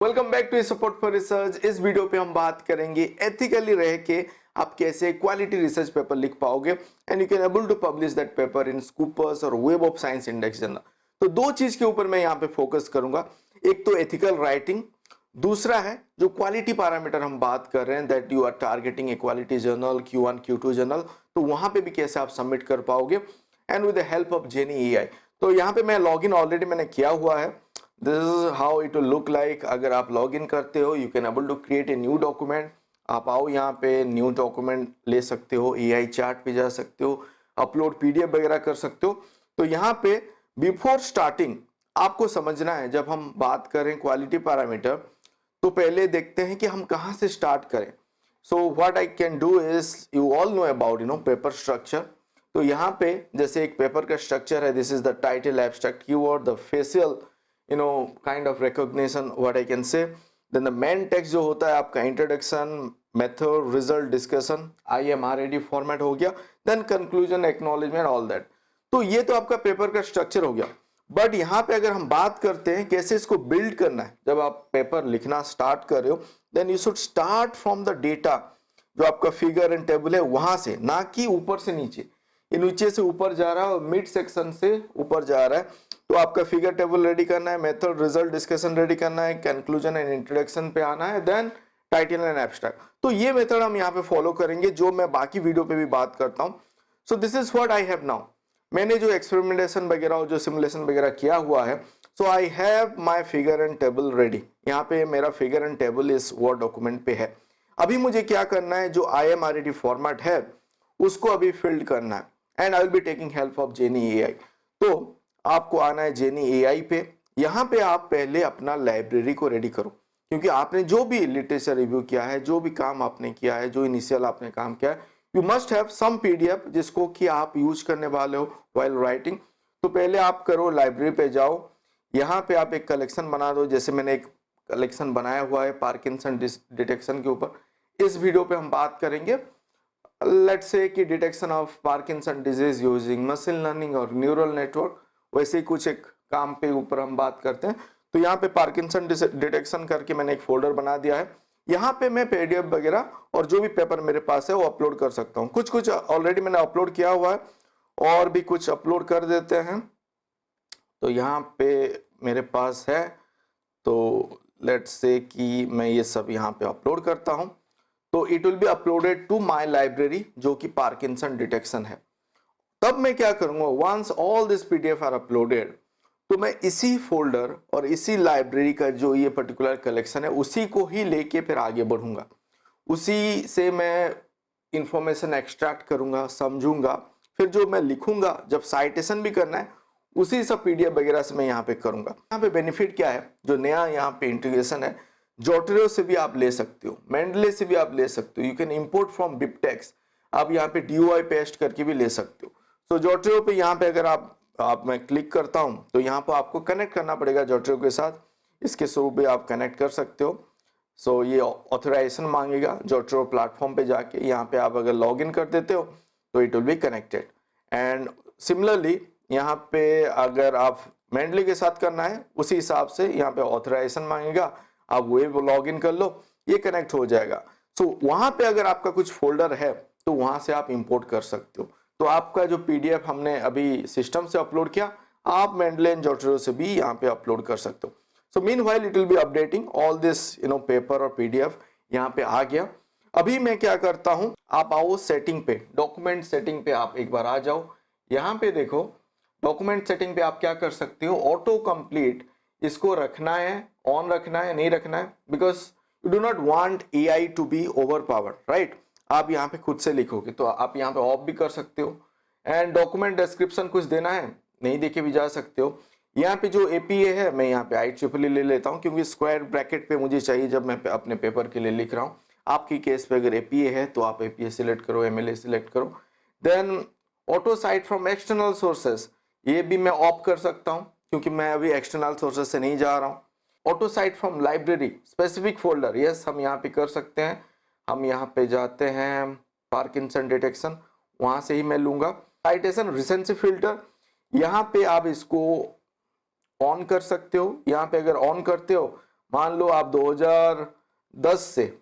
Welcome back to support for research. इस video पे हम बात करेंगे एथिकली रह के आप कैसे क्वालिटी रिसर्च पेपर लिख पाओगे and you can able to publish that paper in Scopus और web of science index journal. तो दो चीज के ऊपर मैं यहाँ पे फोकस करूंगा, एक तो एथिकल राइटिंग, दूसरा है जो क्वालिटी पैरामीटर हम बात कर रहे हैं that you are targeting a quality journal Q1 Q2 journal, तो वहां पे भी कैसे आप सबमिट कर पाओगे and with the help of gen AI। तो यहाँ पे मैं लॉगिन ऑलरेडी मैंने किया हुआ है। This is how it will look like. अगर आप लॉग इन करते हो you can able to create a new document. आप आओ यहाँ पे न्यू डॉक्यूमेंट ले सकते हो, AI चार्ट पे जा सकते हो, अपलोड PDF वगैरह कर सकते हो। तो यहाँ पे बिफोर स्टार्टिंग आपको समझना है, जब हम बात करें क्वालिटी पैरामीटर तो पहले देखते हैं कि हम कहाँ से स्टार्ट करें। So what I can do is, you all know about paper structure. तो यहाँ पे जैसे एक पेपर का स्ट्रक्चर है, this is the title, abstract keyword, the facial kind of recognition, what I can say. Then the main text जो होता है आपका introduction, method, result, discussion, IMRAD format हो गया, then conclusion, acknowledgement, all that. तो ये तो आपका पेपर का स्ट्रक्चर हो गया। बट यहाँ पे अगर हम बात करते हैं कैसे इसको बिल्ड करना है, जब आप पेपर लिखना स्टार्ट कर रहे हो then you should start from the data जो आपका फिगर एंड टेबल है वहां से, ना कि ऊपर से नीचे। ये नीचे से ऊपर जा रहा है और मिड सेक्शन से ऊपर जा रहा है। तो आपका फिगर टेबल रेडी करना है, मेथड, रिजल्ट, डिस्कशन रेडी करना है, कंक्लूजन एंड इंट्रोडक्शन पे आना है, देन टाइटल एंड एब्स्ट्रैक्ट। तो ये मेथड हम यहाँ पे फॉलो करेंगे जो मैं बाकी वीडियो पे भी बात करता हूँ। So this is what I have now. मैंने जो एक्सपेरिमेंटेशन वगैरह और जो सिमुलेशन वगैरह किया हुआ है, so I have my figure and table रेडी। यहाँ पे मेरा फिगर एंड टेबल इस वर्ड डॉक्यूमेंट पे है। अभी मुझे क्या करना है, जो IMRAD फॉर्मेट है उसको अभी फिल्ड करना है and I will be taking help of gen AI। तो आपको आना है जेनी AI पे। यहाँ पे आप पहले अपना लाइब्रेरी को रेडी करो, क्योंकि आपने जो भी लिटरेचर रिव्यू किया है, जो भी काम आपने किया है, जो इनिशियल आपने काम किया है, you must have some PDF जिसको कि आप यूज करने वाले हो व्हाइल राइटिंग। तो पहले आप करो, लाइब्रेरी पे जाओ, यहाँ पे आप एक कलेक्शन बना दो। जैसे मैंने एक कलेक्शन बनाया हुआ है पार्किंसन डिटेक्शन के ऊपर। इस वीडियो पे हम बात करेंगे लेट्स से कि detection of Parkinson disease using machine learning और न्यूरल नेटवर्क, वैसे ही कुछ एक काम पे ऊपर हम बात करते हैं। तो यहाँ पे पार्किंसन डिटेक्शन करके मैंने एक फोल्डर बना दिया है। यहाँ पे मैं PDF वगैरह और जो भी पेपर मेरे पास है वो अपलोड कर सकता हूँ। कुछ कुछ ऑलरेडी मैंने अपलोड किया हुआ है और भी कुछ अपलोड कर देते हैं। तो यहाँ पे मेरे पास है, तो लेट्स से कि मैं ये सब यहाँ पे अपलोड करता हूँ। तो it will be uploaded to my library जो कि पार्किंसन डिटेक्शन है। तब मैं क्या करूंगा, once all this PDF are uploaded, तो मैं इसी फोल्डर और इसी लाइब्रेरी का जो ये पर्टिकुलर कलेक्शन है उसी को ही लेके फिर आगे बढ़ूंगा। उसी से मैं इंफॉर्मेशन एक्सट्रैक्ट करूंगा, समझूंगा, फिर जो मैं लिखूंगा जब साइटेशन भी करना है उसी सब PDF वगैरह से मैं यहाँ पे करूंगा। यहाँ पे बेनिफिट क्या है, जो नया यहाँ पे इंटीग्रेशन है, जोटरियो से भी आप ले सकते हो, मेंडले से भी आप ले सकते हो, you can import from BibTeX, आप यहाँ पे DOI पेस्ट करके भी ले सकते हो। तो जोटरियो पे यहाँ पे अगर आप मैं क्लिक करता हूँ तो यहाँ पर आपको कनेक्ट करना पड़ेगा जोटरियो के साथ। इसके थ्रू भी आप कनेक्ट कर सकते हो। सो ये ऑथराइजेशन मांगेगा जोटरियो प्लेटफॉर्म पे जाके। यहाँ पे आप अगर लॉग इन कर देते हो तो it will be connected. And similarly यहाँ पे अगर आप मेंडली के साथ करना है उसी हिसाब से यहाँ पे ऑथराइजेशन मांगेगा, आप वो लॉग इन कर लो, ये कनेक्ट हो जाएगा। सो वहां पे अगर आपका कुछ फोल्डर है तो वहां से आप इंपोर्ट कर सकते हो। तो आपका जो PDF हमने अभी सिस्टम से अपलोड किया, आप मेंडले एंड जोटरियो से भी यहाँ पे अपलोड कर सकते हो। So meanwhile it will be updating all this paper और PDF यहाँ पे आ गया। अभी मैं क्या करता हूँ, आप आओ सेटिंग पे, डॉक्यूमेंट सेटिंग पे आप एक बार आ जाओ। यहाँ पे देखो डॉक्यूमेंट सेटिंग पे आप क्या कर सकते हो, ऑटो कंप्लीट इसको रखना है, ऑन रखना है, नहीं रखना है, because you do not want AI to be over powered, right. आप यहाँ पे खुद से लिखोगे तो आप यहाँ पे ऑफ भी कर सकते हो। एंड डॉक्यूमेंट डिस्क्रिप्शन कुछ देना है, नहीं देके भी जा सकते हो। यहाँ पे जो APA है मैं यहाँ पे IEEE ले लेता हूँ, क्योंकि स्क्वायर ब्रैकेट पे मुझे चाहिए जब मैं अपने पेपर के लिए लिख रहा हूँ। आपकी केस पे अगर APA है तो आप APA सिलेक्ट करो, MLA सिलेक्ट करो। Then auto cite from external sources, ये भी मैं ऑफ कर सकता हूँ क्योंकि मैं अभी एक्सटर्नल सोर्सेस से नहीं जा रहा हूँ। Auto cite from library specific folder, yes हम यहाँ पे कर सकते हैं। हम यहाँ पे जाते हैं पार्किंसन डिटेक्शन, वहां से ही मैं लूंगा। साइटेशन रिसेंसी फिल्टर, यहाँ पे आप इसको ऑन कर सकते हो। यहाँ पे अगर ऑन करते हो मान लो आप 2010 से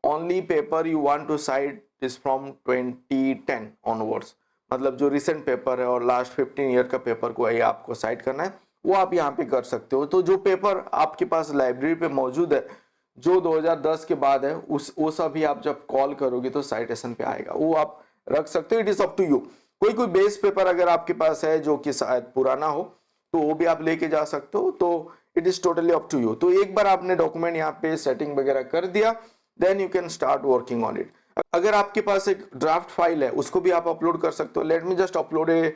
only paper you want to cite is from 2010 onwards, मतलब जो रिसेंट पेपर है और लास्ट 15 ईयर का पेपर को ही आपको साइट करना है, वो आप यहाँ पे कर सकते हो। तो जो पेपर आपके पास लाइब्रेरी पे मौजूद है जो 2010 के बाद है, उस वो सभी आप जब कॉल करोगे तो साइटेशन पे आएगा, वो आप रख सकते हो। It is up to you. कोई कोई बेस पेपर अगर आपके पास है जो कि शायद पुराना हो तो वो भी आप लेके जा सकते हो। तो it is totally up to you. तो एक बार आपने डॉक्यूमेंट यहाँ पे सेटिंग वगैरह कर दिया, then you can start working on it. अगर आपके पास एक ड्राफ्ट फाइल है उसको भी आप अपलोड कर सकते हो। लेट मी जस्ट अपलोड ए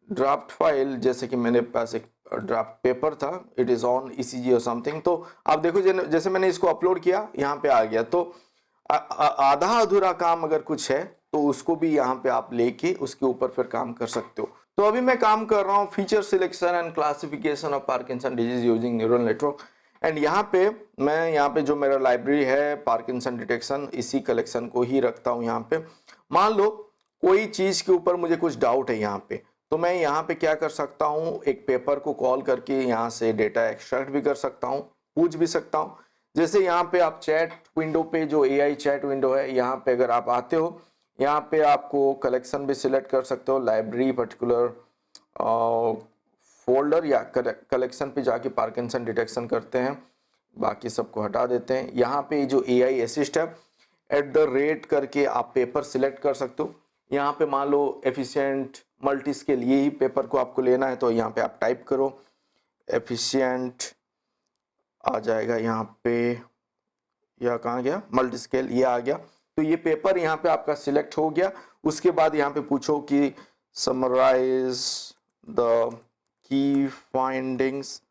ड्राफ्ट फाइल, जैसे कि मेरे पास एक ड्राफ्ट पेपर था, इट इज ऑन ईसीजी और समथिंग। तो आप देखो जैसे मैंने इसको अपलोड किया यहाँ पे आ गया। तो आधा अधूरा काम अगर कुछ है तो उसको भी यहाँ पे आप लेके उसके ऊपर फिर काम कर सकते हो। तो अभी मैं काम कर रहा हूँ feature selection and classification of Parkinson disease using neural network. And यहाँ पे मैं यहाँ पे जो मेरा लाइब्रेरी है पार्किंसन डिटेक्शन, इसी कलेक्शन को ही रखता हूँ यहाँ पे। मान लो कोई चीज के ऊपर मुझे कुछ डाउट है यहाँ पे, तो मैं यहाँ पे क्या कर सकता हूँ, एक पेपर को कॉल करके यहाँ से डेटा एक्सट्रैक्ट भी कर सकता हूँ, पूछ भी सकता हूँ। जैसे यहाँ पे आप चैट विंडो पे, जो एआई चैट विंडो है, यहाँ पे अगर आप आते हो, यहाँ पे आपको कलेक्शन भी सिलेक्ट कर सकते हो, लाइब्रेरी पर्टिकुलर फोल्डर या कलेक्शन पे जाके पार्किंसन डिटेक्शन करते हैं, बाकी सबको हटा देते हैं। यहाँ पे जो एआई असिस्ट है @ करके आप पेपर सिलेक्ट कर सकते हो। यहाँ पे मान लो एफिशिएंट मल्टी स्केल ये ही पेपर को आपको लेना है, तो यहाँ पे आप टाइप करो एफिशिएंट, आ जाएगा यहाँ पे, या कहाँ गया, मल्टी स्केल, ये आ गया। तो ये पेपर यहाँ पे आपका सिलेक्ट हो गया। उसके बाद यहाँ पे पूछो कि summarise the key findings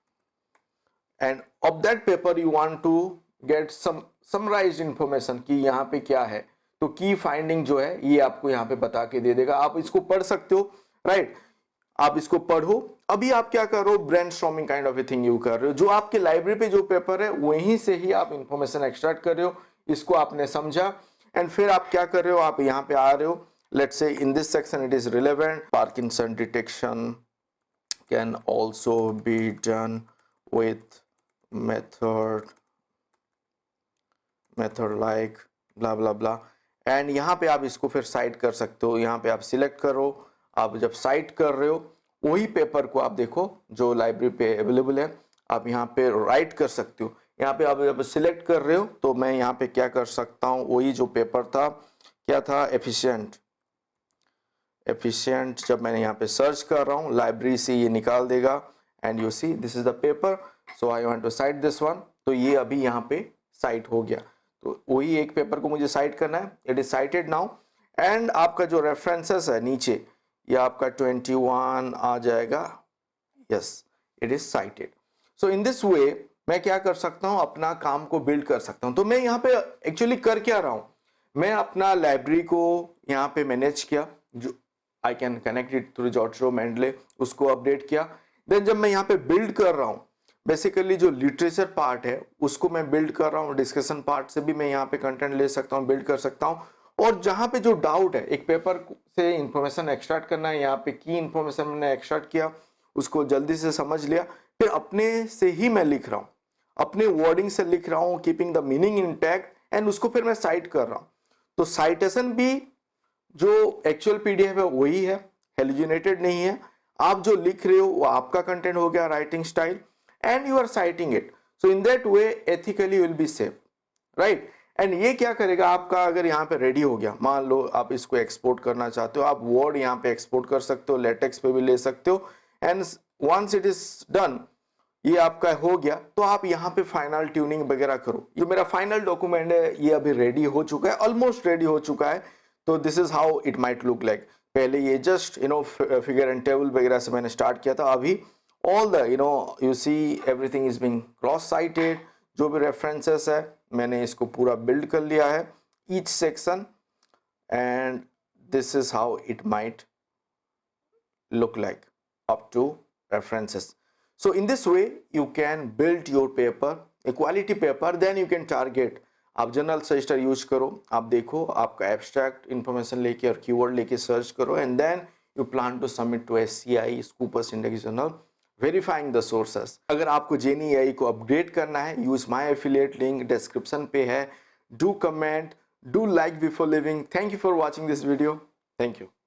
and of that paper you want to get some summarised information कि यहाँ पे क्या है। तो की फाइंडिंग जो है ये आपको यहाँ पे बता के दे देगा, आप इसको पढ़ सकते हो, राइट। आप इसको पढ़ो। अभी आप क्या कर रहे हो, brainstorming kind of a thing you कर रहे हो। जो आपके लाइब्रेरी पे जो पेपर है वहीं से ही आप इंफॉर्मेशन एक्सट्रैक्ट कर रहे हो, इसको आपने समझा। एंड फिर आप क्या कर रहे हो, आप यहाँ पे आ रहे हो, let's say in this section it is relevant, Parkinson detection can also be done with method like blah blah blah. And यहाँ पे आप इसको फिर साइट कर सकते हो। यहाँ पे आप सिलेक्ट करो, आप जब साइट कर रहे हो वही पेपर को आप देखो जो लाइब्रेरी पे अवेलेबल है, आप यहाँ पे राइट कर सकते हो। यहाँ पे आप जब सिलेक्ट कर रहे हो तो मैं यहाँ पे क्या कर सकता हूँ, वही जो पेपर था, क्या था, एफिशिएंट जब मैंने यहाँ पे सर्च कर रहा हूँ लाइब्रेरी से ये निकाल देगा। And you see this is the paper, so I want to cite this one. तो ये अभी यहाँ पे साइट हो गया। तो वही एक पेपर को मुझे साइट करना है, it is cited now. And आपका जो रेफरेंसेस है नीचे, ये आपका 21 आ जाएगा, yes it is cited. So in this way मैं क्या कर सकता हूँ, अपना काम को बिल्ड कर सकता हूँ। तो मैं यहाँ पे एक्चुअली कर क्या रहा हूँ, मैं अपना लाइब्रेरी को यहाँ पे मैनेज किया, जो I can connect it through Zotero Mendeley, उसको अपडेट किया। देन जब मैं यहाँ पे बिल्ड कर रहा हूँ, बेसिकली जो लिटरेचर पार्ट है उसको मैं बिल्ड कर रहा हूँ, डिस्कशन पार्ट से भी मैं यहाँ पे कंटेंट ले सकता हूँ, बिल्ड कर सकता हूँ। और जहाँ पे जो डाउट है, एक पेपर से इंफॉर्मेशन एक्सट्रैक्ट करना है, यहाँ पे की इंफॉर्मेशन मैंने एक्सट्रैक्ट किया, उसको जल्दी से समझ लिया, फिर अपने से ही मैं लिख रहा हूँ, अपने वर्डिंग से लिख रहा हूँ, keeping the meaning intact, and उसको फिर मैं साइट कर रहा हूँ। तो साइटेशन भी जो एक्चुअल पीडीएफ है वही है, हेलुजिनेटेड नहीं है। आप जो लिख रहे हो वो आपका कंटेंट हो गया, writing style, and you are citing it. So in that way ethically will be safe, right. And ये क्या करेगा, आपका अगर यहाँ पे रेडी हो गया, मान लो आप इसको एक्सपोर्ट करना चाहते हो, आप वर्ड यहाँ पे एक्सपोर्ट कर सकते हो, लेटेक्स पे भी ले सकते हो। And once it is done, ये आपका हो गया, तो आप यहाँ पे फाइनल ट्यूनिंग वगैरह करो। ये मेरा फाइनल डॉक्यूमेंट है, ये अभी रेडी हो चुका है, ऑलमोस्ट रेडी हो चुका है। तो this is how it might look like. पहले ये जस्ट फिगर एंड टेबल वगैरह से मैंने स्टार्ट किया था, अभी all the you see everything is being cross cited, जो भी रेफरेंसेस है मैंने इसको पूरा बिल्ड कर लिया है, each section, and this is how it might look like up to references. So in this way you can build your paper, a quality paper, then you can target। आप general suggester use करो, आप देखो आपका abstract information लेके और keyword लेके search करो, and then you plan to submit to SCI, Scopus index journal, verifying the sources. अगर आपको जेनी एआई को अपग्रेड करना है, use my affiliate link description पे है। Do comment, do like before leaving. Thank you for watching this video. Thank you.